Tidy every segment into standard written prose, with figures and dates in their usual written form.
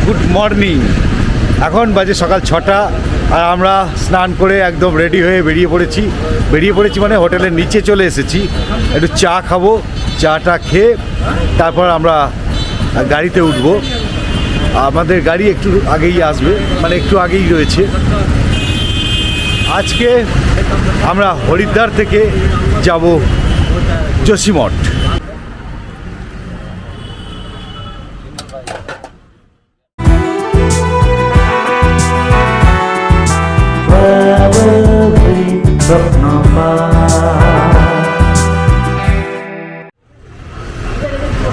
Good morning. এখন বাজে সকাল 6টা আর আমরা স্নান করে একদম রেডি হয়ে বেরিয়ে পড়েছি মানে হোটেলের নিচে চলে এসেছি। একটু চা খাবো, চাটা খেয়ে তারপর আমরা গাড়িতে উঠবো। আমাদের গাড়ি একটু আগেই আসবে, মানে একটু আগেই রয়েছে। আজকে আমরা হরিদ্বার থেকে যাব যোশীমঠ।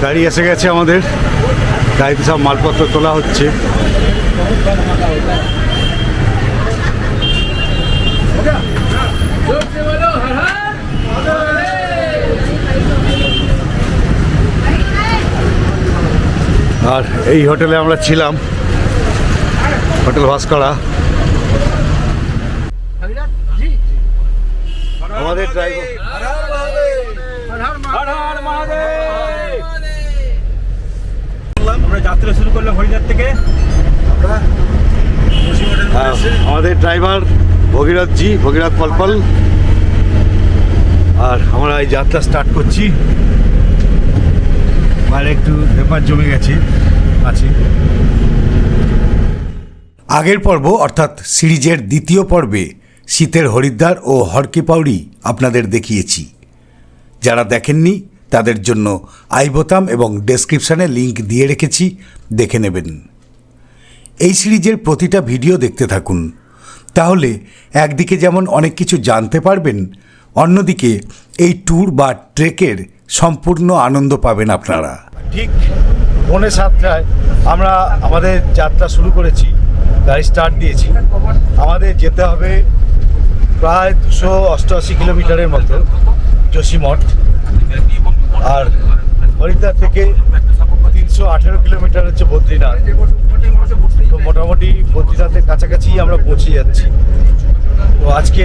গাড়ি এসে গেছে আমাদের, গাড়িতে সব মালপত্র তোলা হচ্ছে। আর এই হোটেলে আমরা ছিলাম, হোটেল ভাস্করা। আমাদের ড্রাইভার আমরা যাত্রা শুরু করলাম হরিদ্বার থেকে। আমাদের ড্রাইভার ভগীরথ পলপল। আর আমরা এই যাত্রা স্টার্ট করছি। আর একটু ব্যাপার জমে গেছে আছে। আগের পর্ব অর্থাৎ সিরিজের দ্বিতীয় পর্বে শীতের হরিদ্বার ও হর কি পাউড়ি আপনাদের দেখিয়েছি। যারা দেখেননি তাদের জন্য আই বোতাম এবং ডেসক্রিপশানে লিংক দিয়ে রেখেছি, দেখে নেবেন। এই সিরিজের প্রতিটা ভিডিও দেখতে থাকুন, তাহলে একদিকে যেমন অনেক কিছু জানতে পারবেন, অন্যদিকে এই ট্যুর বা ট্রেকের সম্পূর্ণ আনন্দ পাবেন আপনারা। ঠিক 6:45 আমরা আমাদের যাত্রা শুরু করেছি, গাড়ি স্টার্ট দিয়েছি। আমাদের যেতে হবে প্রায় 288 কিলোমিটারের মতো যোশীমঠ। আর হরিদ্বার থেকে 318 কিলোমিটার হচ্ছে বদ্রীনাথ। তো মোটামুটি বদ্রীনাথের কাছাকাছি আমরা পৌঁছে যাচ্ছি। তো আজকে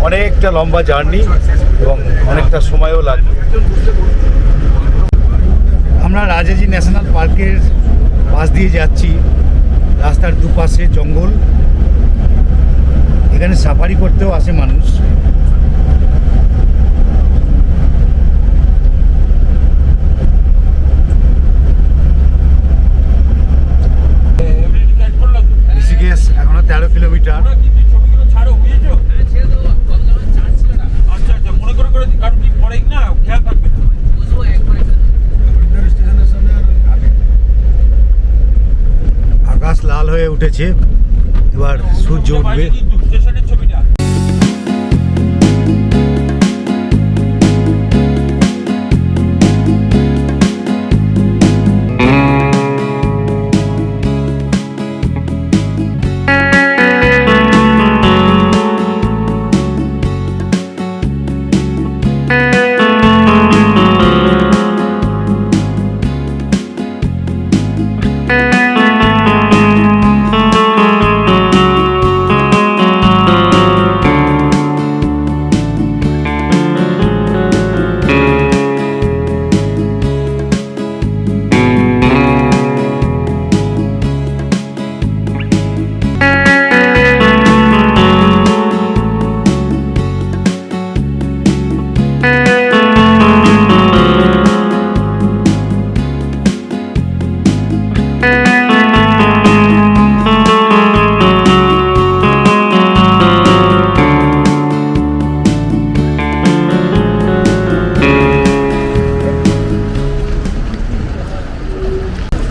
অনেকটা লম্বা জার্নি এবং অনেকটা সময়ও লাগবে। আমরা রাজাজি ন্যাশনাল পার্কের পাশ দিয়ে যাচ্ছি। রাস্তার দুপাশে জঙ্গল, এখানে সাফারি করতেও আসে মানুষ। ঋষিকেশ এখনো 13 কিলোমিটার। আকাশ লাল হয়ে উঠেছে, এবার সূর্য উঠবে।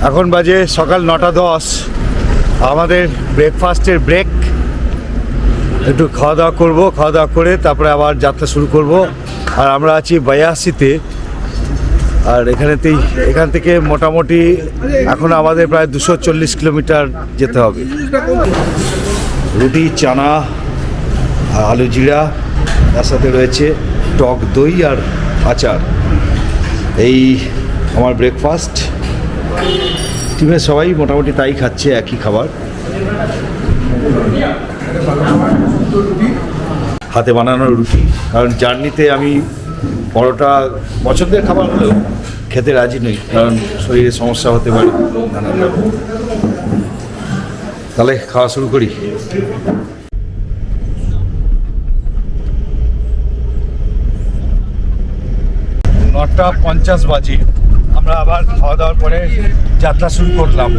এখন বাজে সকাল 9:10। আমাদের ব্রেকফাস্টের ব্রেক, একটু খাওয়া দাওয়া করবো। খাওয়া দাওয়া করে তারপরে আবার যাত্রা শুরু করব। আর আমরা আছি বায়াসিতে। আর এখান থেকে মোটামুটি এখন আমাদের প্রায় 240 কিলোমিটার যেতে হবে। রুটি, চানা, আলু জিরা, তার সাথে রয়েছে টক দই আর আচার। এই আমার ব্রেকফাস্ট। টিমে সবাই মোটামুটি তাই খাচ্ছে, একই খাবার। হাতে বানানো রুটি, কারণ জার্নিতে আমি পরোটা পছন্দের খাবার হলেও খেতে রাজি নই, কারণ শরীরে সমস্যা হতে পারে নানান রকম। তাহলে খাওয়া শুরু করি। 9:50 বাজে। আমরা আবার খাওয়া দাওয়ার পরে যাত্রা শুরু করলাম।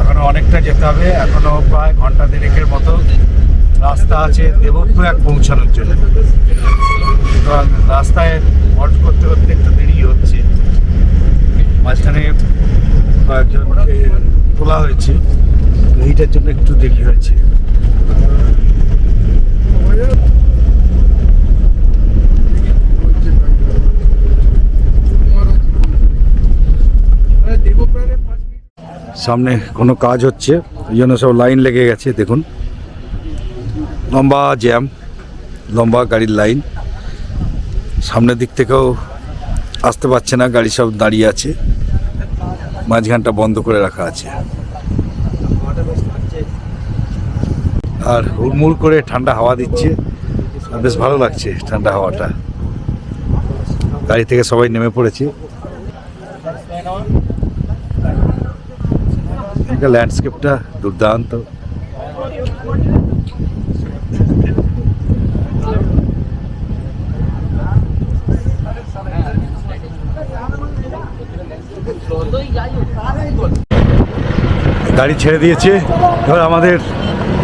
এখনো অনেকটা যেতে হবে, এখনো প্রায় ঘন্টা দেড়েকের মতো রাস্তা আছে দেবপ্রয়াগ পৌঁছানোর জন্য। সুতরাং রাস্তায় হল্ট করতে করতে একটু দেরি হচ্ছে। মাঝখানে কয়েকজনকে তোলা হয়েছে, এইটার জন্য একটু দেরি হয়েছে। সামনে কোনো কাজ হচ্ছে, এই জন্য সব লাইন লেগে গেছে। দেখুন, লম্বা জ্যাম, লম্বা গাড়ির লাইন। সামনের দিক থেকেও আসতে পারছে না, গাড়ি সব দাঁড়িয়ে আছে, মাঝখানটা বন্ধ করে রাখা আছে। আর হুড়মুড় করে ঠান্ডা হাওয়া দিচ্ছে, বেশ ভালো লাগছে ঠান্ডা হাওয়াটা। গাড়ি থেকে সবাই নেমে পড়েছে। ল্যান্ডস্কেপটা দুর্দান্ত। গাড়ি ছেড়ে দিয়েছে, এবার আমাদের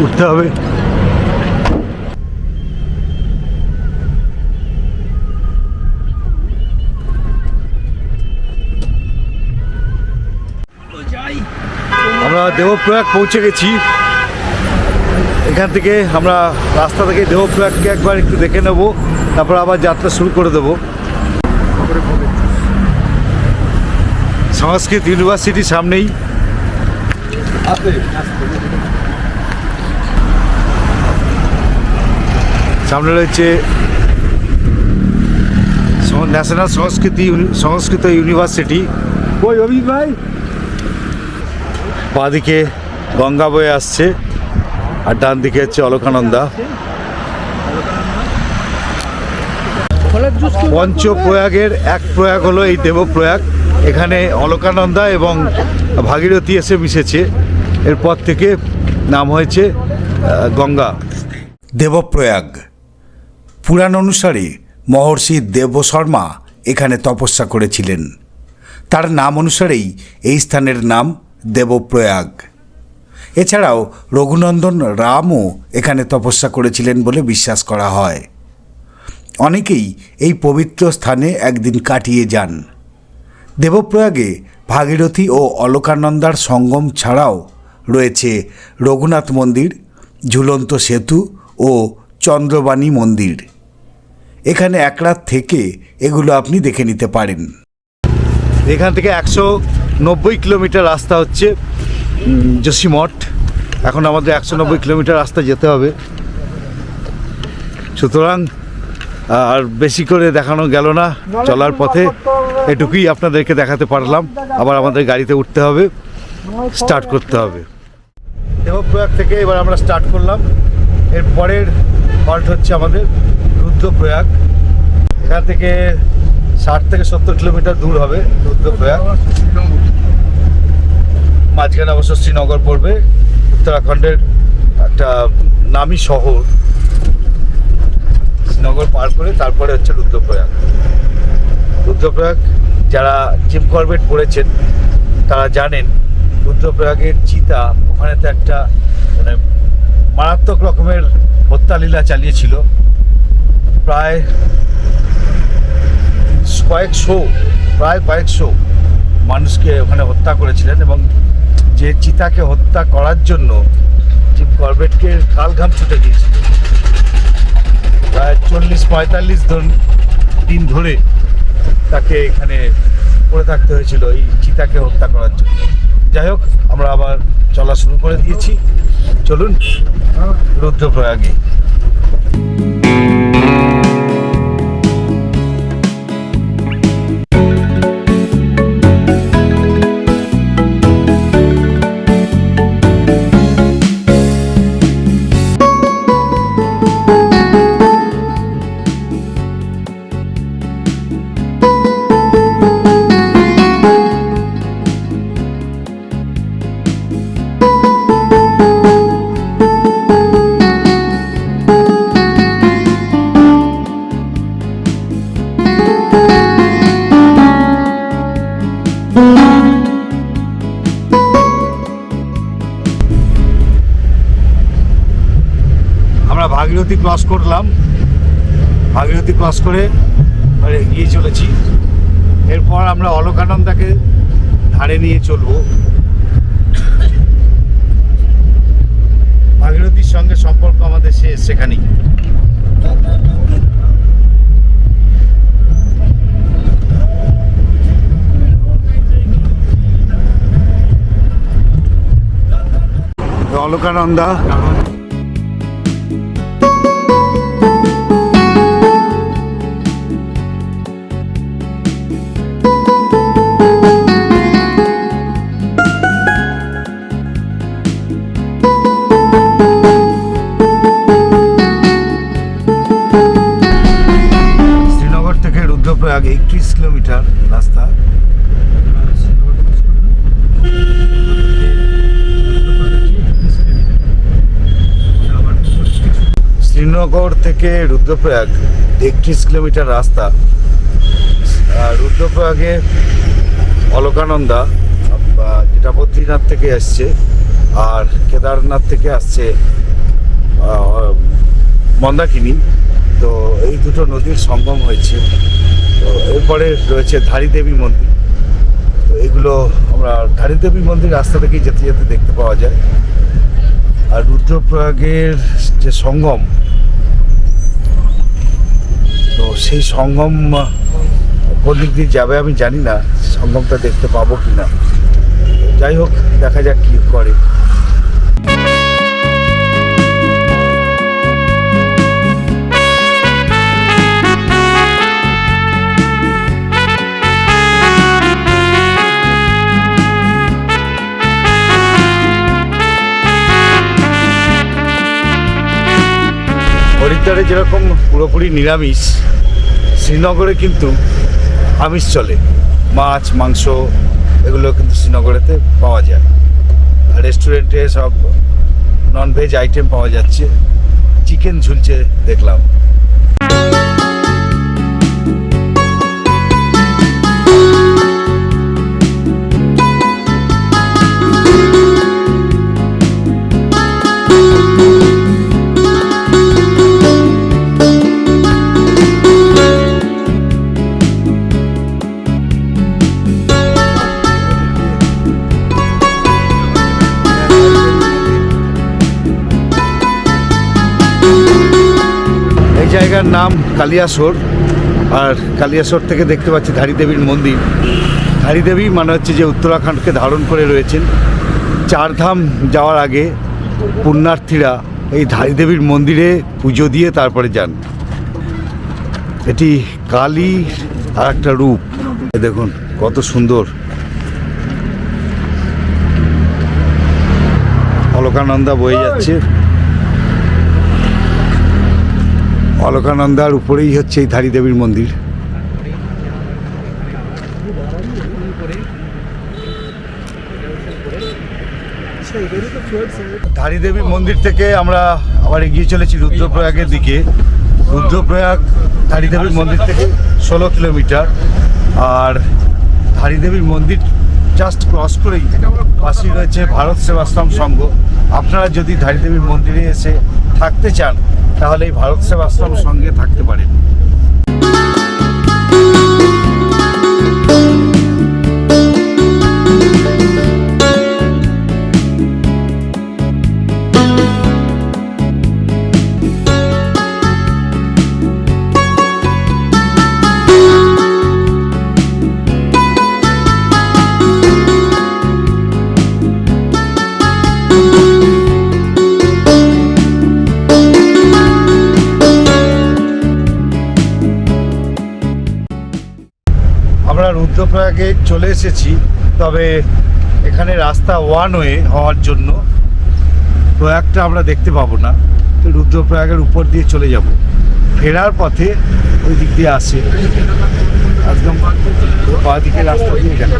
উঠতে হবে। আমরা দেবপ্রয়াগ পৌঁছে গেছি। এখান থেকে আমরা রাস্তা থেকে দেবপ্রয়াগকে একবার একটু দেখে নেব, তারপর আবার যাত্রা শুরু করে দেব। সংস্কৃত ইউনিভার্সিটির সামনেই। সামনে রয়েছে ন্যাশনাল সংস্কৃত ইউনিভার্সিটি। ওই অভিজিৎ ভাই, বাঁদিকে গঙ্গা বয়ে আসছে, আর ডান দিকে হচ্ছে অলকানন্দা। পঞ্চপ্রয়াগের এক প্রয়াগ হলো এই দেবপ্রয়াগ। এখানে অলকানন্দা এবং ভাগীরথী এসে মিশেছে, এরপর থেকে নাম হয়েছে গঙ্গা। দেবপ্রয়াগ পুরাণ অনুসারে মহর্ষি দেবশর্মা এখানে তপস্যা করেছিলেন। তার নাম অনুসারেই এই স্থানের নাম দেবপ্রয়াগ। এছাড়াও রঘুনন্দন রামও এখানে তপস্যা করেছিলেন বলে বিশ্বাস করা হয়। অনেকেই এই পবিত্র স্থানে একদিন কাটিয়ে যান। দেবপ্রয়াগে ভাগীরথী ও অলকানন্দার সঙ্গম ছাড়াও রয়েছে রঘুনাথ মন্দির, ঝুলন্ত সেতু ও চন্দ্রবাণী মন্দির। এখানে এক রাত থেকে এগুলো আপনি দেখে নিতে পারেন। এখান থেকে 190 কিলোমিটার রাস্তা হচ্ছে যোশীমঠ। এখন আমাদের 190 কিলোমিটার রাস্তা যেতে হবে। সুতরাং আর বেশি করে দেখানো গেল না, চলার পথে এটুকুই আপনাদেরকে দেখাতে পারলাম। আবার আমাদের গাড়িতে উঠতে হবে, স্টার্ট করতে হবে। দেবপ্রয়াগ থেকে এবার আমরা স্টার্ট করলাম। এর পরের হল্ট হচ্ছে আমাদের রুদ্রপ্রয়াগ। এখান থেকে 60 থেকে 70 কিলোমিটার দূর হবে রুদ্রপ্রয়াগ। মাঝখানে অবশ্য শ্রীনগর পড়বে, উত্তরাখণ্ডের একটা নামী শহর। শ্রীনগর পার করে তারপরে হচ্ছে রুদ্রপ্রয়াগ। রুদ্রপ্রয়াগ যারা জিম করবেট পড়েছেন তারা জানেন, রুদ্রপ্রয়াগের চিতা ওখানে তো একটা মানে মারাত্মক রকমের হত্যালীলা চালিয়েছিল। প্রায় কয়েকশো মানুষকে ওখানে হত্যা করেছিলেন, এবং যে চিতাকে হত্যা করার জন্য জিম করবেটকে কালঘাম ছুটে গিয়েছিল। প্রায় 40-45 দিন ধরে তাকে এখানে পড়ে থাকতে হয়েছিল এই চিতাকে হত্যা করার জন্য। যাই হোক, আমরা আবার চলা শুরু করে দিয়েছি। চলুন রুদ্রপ্রয়াগে। ভাগীরথী ক্রস করলাম, ভাগীরথী ক্রস করে এগিয়ে চলেছি। এরপর আমরা অলকানন্দাকে ধারে নিয়ে চলবো। ভাগীরথীর সঙ্গে সম্পর্ক আমাদের সেখানেই। অলকানন্দা শ্রীনগর থেকে রুদ্রপ্রয়াগ 31 কিলোমিটার রাস্তা। শ্রীনগর থেকে রুদ্রপ্রয়াগ 31 কিলোমিটার রাস্তা। রুদ্রপ্রয়াগে অলকানন্দা যেটা বদ্রীনাথ থেকে আসছে, আর কেদারনাথ থেকে আসছে মন্দাকিনী। তো এই দুটো নদীর সঙ্গম হয়েছে। তো এরপরে রয়েছে ধারীদেবী মন্দির। তো এগুলো আমরা ধারীদেবী মন্দির রাস্তা থেকেই যেতে যেতে দেখতে পাওয়া যায়। আর রুদ্রপ্রয়াগের যে সঙ্গম, তো সেই সঙ্গম কোন দিক দিয়ে যাবে আমি জানি না, সঙ্গমটা দেখতে পাবো কিনা। যাই হোক, দেখা যাক কি করে। হরিদ্বারে যেরকম পুরোপুরি নিরামিষ, শ্রীনগরে কিন্তু আমিষ চলে। মাছ, মাংস এগুলো কিন্তু শ্রীনগরেতে পাওয়া যায়। রেস্টুরেন্টে সব ননভেজ আইটেম পাওয়া যাচ্ছে। চিকেন ঝুলছে দেখলাম। জায়গার নাম কালিয়াসোর। আর কালিয়াসোর থেকে দেখতে পাচ্ছি ধারীদেবীর মন্দির। ধারীদেবী মানে হচ্ছে যে উত্তরাখণ্ডকে ধারণ করে রয়েছেন। চারধাম যাওয়ার আগে পুণ্যার্থীরা এই ধারীদেবীর মন্দিরে পুজো দিয়ে তারপরে যান। এটি কালীর আর একটা রূপ। দেখুন কত সুন্দর। অলকানন্দা বয়ে যাচ্ছে। অলকানন্দার উপরেই হচ্ছে এই ধারীদেবীর মন্দির। ধারীদেবী মন্দির থেকে আমরা আবার এগিয়ে চলেছি রুদ্রপ্রয়াগের দিকে। রুদ্রপ্রয়াগ ধারীদেবীর মন্দির থেকে 16 কিলোমিটার। আর ধারীদেবীর মন্দির জাস্ট ক্রস করেই পাশেই রয়েছে ভারত সেবাশ্রম সংঘ। আপনারা যদি ধারীদেবীর মন্দিরে এসে থাকতে চান তাহলে এই ভারত সেবাশ্রম সঙ্গে থাকতে পারেন। রুদ্রপ্রয়াগে চলে এসেছি, তবে এখানে রাস্তা ওয়ান ওয়ে হওয়ার জন্য প্রয়াগটা আমরা দেখতে পাবো না। তো রুদ্রপ্রয়াগের উপর দিয়ে চলে যাব। ফেরার পথে ওই দিক দিয়ে আসে, একদম বাঁ দিকে রাস্তা দিয়ে গেল।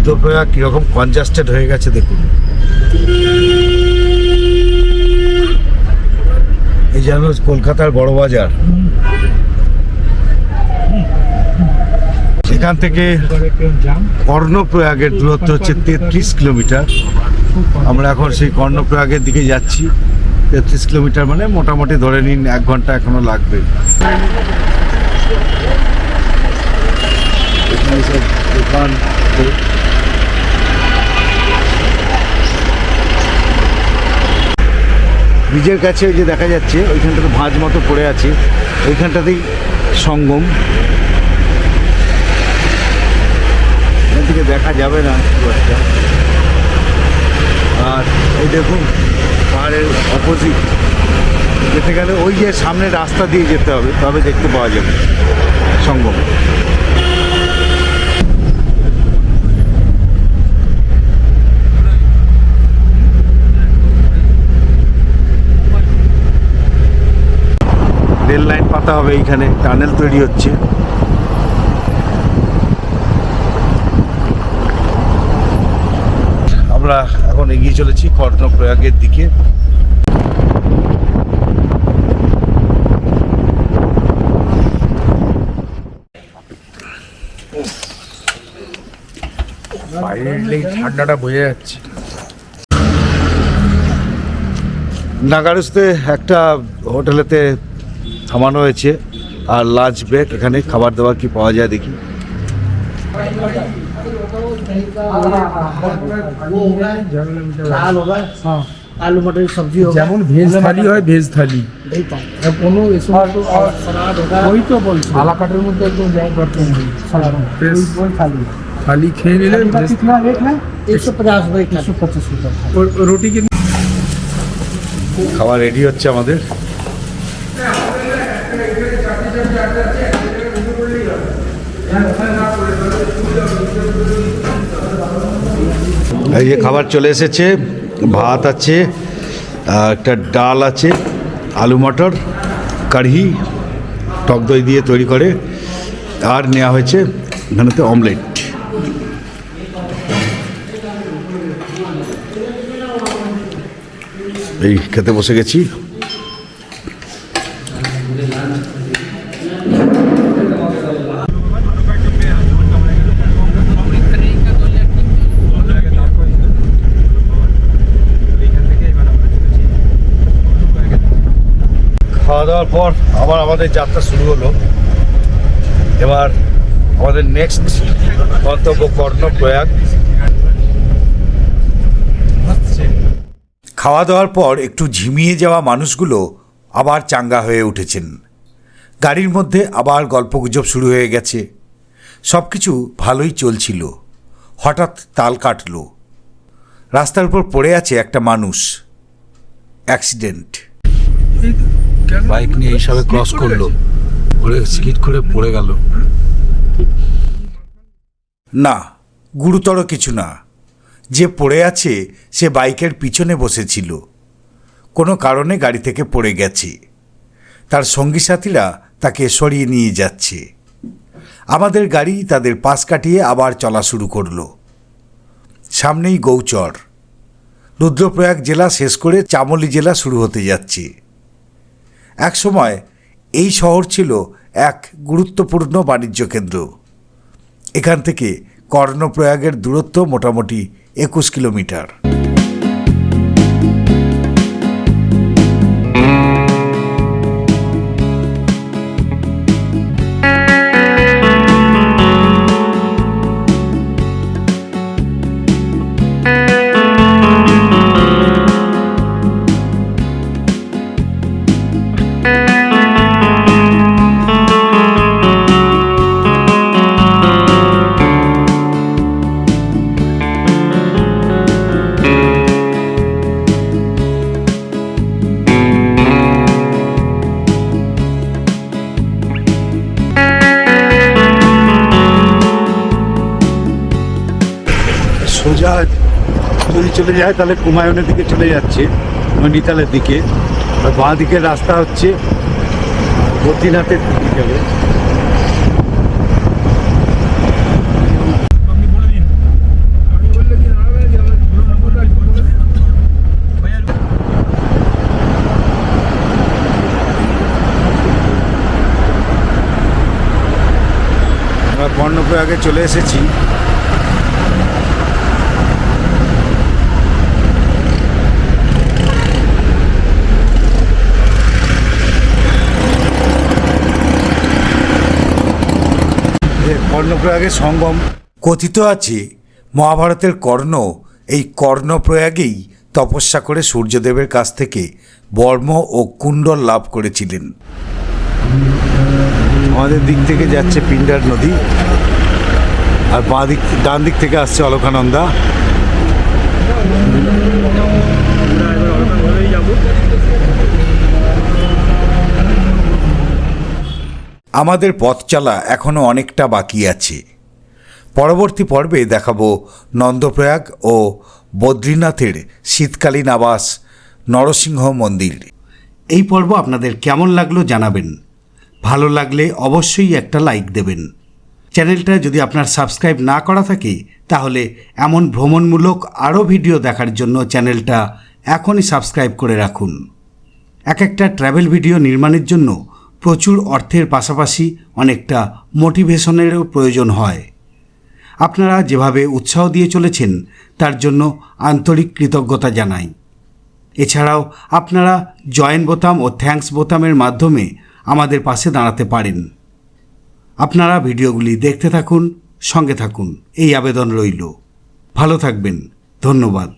রুদ্রপ্রয়াগ কীরকম কনজাস্টেড হয়ে গেছে দেখুন। এই যেন কলকাতার বড় বাজার। এখান থেকে কর্ণপ্রয়াগের দূরত্ব হচ্ছে 33 কিলোমিটার। আমরা এখন সেই কর্ণপ্রয়াগের দিকে যাচ্ছি। 33 কিলোমিটার মানে মোটামুটি ধরে নিন 1 ঘন্টা এখনো লাগবে। দোকান ব্রিজের কাছে ওই যে দেখা যাচ্ছে ওইখানটাতে ভাঁজ মতো পড়ে আছে, ওইখানটাতেই সঙ্গম। এখান থেকে দেখা যাবে না খুব একটা। আর এই দেখুন পাহাড়ের অপোজিট যেতে গেলে ওই যে সামনে রাস্তা দিয়ে যেতে হবে, তবে দেখতে পাওয়া যাবে সঙ্গম। রেল লাইন পাতা হবে, এইখানে টানেল তৈরি হচ্ছে। আমরা এখন এগিয়ে চলেছি কর্ণপ্রয়াগের দিকে। ঠান্ডাটা বোঝা যাচ্ছে। নাগারুসতে একটা হোটেলেতে থামানো হয়েছে আর লাঞ্চ ব্রেক। এখানে খাবার দাবার কি পাওয়া যায় দেখি। आलू मटर की सब्जी होगा, যেমন ভেজ থালি হয় ভেজ থালি, नहीं पाओ কোনো এসব सलाद होगा, ওই তো বলছি আলাকাটের মধ্যে একদম জায়গা করতে थाली থালি খেয়ে নিলে कितना रेट है? 150 रुपये, 125 रुपये। রুটি কিনে খাবার রেডি হচ্ছে আমাদের। এই যে খাবার চলে এসেছে, ভাত আছে, একটা ডাল আছে, আলু মটর, কাঢ়ি, টক দই দিয়ে তৈরি করে, আর নেওয়া হয়েছে এখানেতে অমলেট। এই খেতে বসে গেছি। খাওয়া দাওয়ার পর আবার আমাদের যাত্রা শুরু হলো। এবার আমাদের নেক্সট গন্তব্য কর্ণপ্রয়াগ। খাওয়া দাওয়ার পর একটু ঝিমিয়ে যাওয়া মানুষগুলো আবার চাঙ্গা হয়ে উঠেছেন। গাড়ির মধ্যে আবার গল্পগুজব শুরু হয়ে গেছে। সব কিছু ভালোই চলছিল, হঠাৎ তাল কাটল। রাস্তার উপর পড়ে আছে একটা মানুষ। অ্যাক্সিডেন্ট। বাইক নিয়ে এইসবে ক্রস করলো, পড়ে স্কিড করে পড়ে গেল। না, গুরুতর কিছু না। যে পড়ে আছে সে বাইকের পিছনে বসেছিল, কোনো কারণে গাড়ি থেকে পড়ে গেছে। তার সঙ্গী সাথীরা তাকে সরিয়ে নিয়ে যাচ্ছে। আমাদের গাড়ি তাদের পাশ কাটিয়ে আবার চলা শুরু করলো। সামনেই গৌচর। রুদ্রপ্রয়াগ জেলা শেষ করে চামোলি জেলা শুরু হতে যাচ্ছে। এক সময় এই শহর ছিল এক গুরুত্বপূর্ণ বাণিজ্য কেন্দ্র। এখান থেকে কর্ণপ্রয়াগের দূরত্ব মোটামুটি 21 কিলোমিটার। সোজা যদি চলে যায় তাহলে কুমায়ুনের দিকে চলে যাচ্ছে, নৈনিতালের দিকে। আর বাঁ দিকের রাস্তা হচ্ছে বদ্রীনাথের দিকে যাবে। চলে এসেছি। কর্ণপ্রয়াগের সঙ্গম। কথিত আছে মহাভারতের কর্ণ এই কর্ণপ্রয়াগেই তপস্যা করে সূর্যদেবের কাছ থেকে বর্ম ও কুণ্ডল লাভ করেছিলেন। আমাদের দিক থেকে যাচ্ছে পিণ্ডার নদী, আর ডান দিক থেকে আসছে অলকানন্দা। আমাদের পথ চলা এখনো অনেকটা বাকি আছে। পরবর্তী পর্বে দেখাবো নন্দপ্রয়াগ ও বদ্রীনাথের শীতকালীন আবাস নরসিংহ মন্দির। এই পর্ব আপনাদের কেমন লাগলো জানাবেন। ভালো লাগলে অবশ্যই একটা লাইক দেবেন। চ্যানেলটা যদি আপনার সাবস্ক্রাইব না করা থাকে তাহলে এমন ভ্রমণমূলক আরও ভিডিও দেখার জন্য চ্যানেলটা এখনই সাবস্ক্রাইব করে রাখুন। এক একটা ট্র্যাভেল ভিডিও নির্মাণের জন্য প্রচুর অর্থের পাশাপাশি অনেকটা মোটিভেশনেরও প্রয়োজন হয়। আপনারা যেভাবে উৎসাহ দিয়ে চলেছেন তার জন্য আন্তরিক কৃতজ্ঞতা জানাই। এছাড়াও আপনারা জয়েন বোতাম ও থ্যাঙ্কস বোতামের মাধ্যমে আমাদের পাশে দাঁড়াতে পারেন। আপনারা ভিডিওগুলি দেখতে থাকুন, সঙ্গে থাকুন, এই আবেদন রইল। ভালো থাকবেন। ধন্যবাদ।